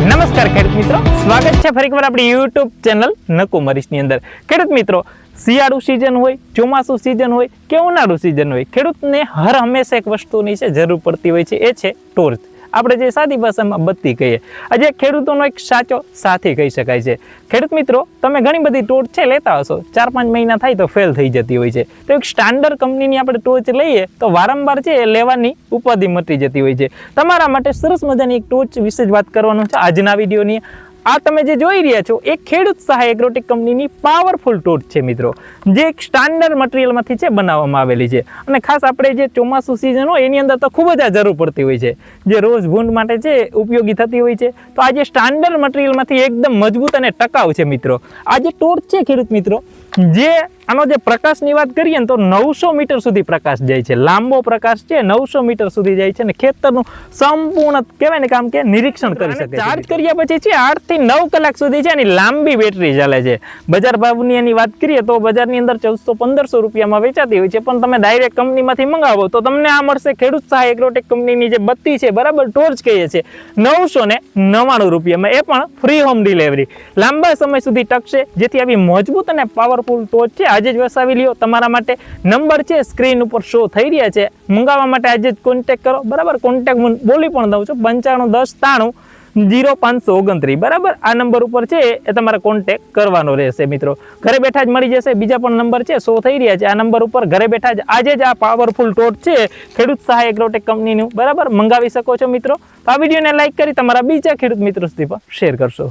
નમસ્કાર ખેડૂત મિત્રો, સ્વાગત છે ફરીવાર આપણી યુટ્યુબ ચેનલ નકુમરીશની અંદર। ખેડૂત મિત્રો, શિયાળુ સિઝન હોય, ચોમાસુ સિઝન હોય કે ઉનાળુ સિઝન હોય, ખેડૂતને હર હંમેશા એક વસ્તુની છે જરૂર પડતી હોય છે, એ છે ટોર્ચ। આપણે જે સાદી ભાષામાં બત્તી કહીએ, આજે ખેડૂતોનો એક સાચો સાથી કહી શકાય છે। ખેડૂત મિત્રો, તમે ઘણી બધી ટોર્ચ છે લેતા હશો, 4-5 મહિના થાય તો ફેલ થઈ જતી હોય છે, તો એક સ્ટાન્ડર્ડ કંપનીની આપણે ટોર્ચ લઈએ તો વારંવાર છે એ લેવાની ઉપાધિ મટી જતી હોય છે। તમારા માટે સરસ મજાની એક ટોર્ચ વિશે જ વાત કરવાનું છે આજના વિડીયોની। આ તમે જે જોઈ રહ્યા છો એ ખેડૂત સહાય એગ્રોટેક કંપનીની પાવરફુલ ટોર્ચ છે મિત્રો, જે એક સ્ટાન્ડર્ડ મટીરિયલમાંથી છે બનાવવામાં આવેલી છે। અને ખાસ આપણે જે ચોમાસુ સિઝન હોય એની અંદર તો ખૂબ જ આ જરૂર પડતી હોય છે, જે રોજ ભૂંડ માટે છે ઉપયોગી થતી હોય છે। તો આ જે સ્ટાન્ડર્ડ મટીરિયલમાંથી એકદમ મજબૂત અને ટકાઉ છે મિત્રો। આ જે ટોર્ચ છે ખેડૂત મિત્રો, જે આનો જે પ્રકાશની વાત કરીએ ને તો 900 મીટર સુધી પ્રકાશ જાય છે, લાંબો પ્રકાશ છે 900 મીટર સુધી જાય છે, અને ખેતરનું સંપૂર્ણ કહેવાય ને કામ કે નિરીક્ષણ કરી શકે છે। ચાર્જ કર્યા પછી છે 8 થી 9 કલાક સુધી છે એની લાંબી બેટરી ચાલે છે। બજાર ભાવની એની વાત કરીએ તો બજારની અંદર 1400-1500 રૂપિયામાં વેચાતી હોય છે, પણ તમે ડાયરેક્ટ કંપનીમાંથી મંગાવો તો તમને આ મળશે ખેડૂત સહાય એગ્રોટેક કંપનીની જે બત્તી છે, બરાબર, ટોર્ચ કહીએ છીએ, 999 રૂપિયામાં, એ પણ ફ્રી હોમ ડિલિવરી। લાંબા સમય સુધી ટકશે, જેથી આવી મજબૂત અને પાવરફુલ ટોર્ચ છે આજે જ વસાવી લ્યો। તમારા માટે નંબર છે સ્ક્રીન ઉપર શો થઈ રહ્યા છે, મંગાવવા માટે આજે જ કોન્ટેક્ટ કરો, બરાબર। કોન્ટેક્ટ બોલી પણ દઉં છું, 951093 0529, બરાબર। આ નંબર ઉપર છે એ તમારે કોન્ટેક્ટ કરવાનો રહેશે મિત્રો। ઘરે બેઠા જ મળી જશે। બીજા પણ નંબર છે શો થઈ રહ્યા છે, આ નંબર ઉપર ઘરે બેઠા જ આજે જ આ પાવરફુલ ટોર્ચ છે ખેડૂત સહાય એગ્રોટેક કંપનીનું, બરાબર, મંગાવી શકો છો મિત્રો। તો આ વિડીયોને લાઈક કરી તમારા બીજા ખેડૂત મિત્રો સુધી પણ શેર કરશો।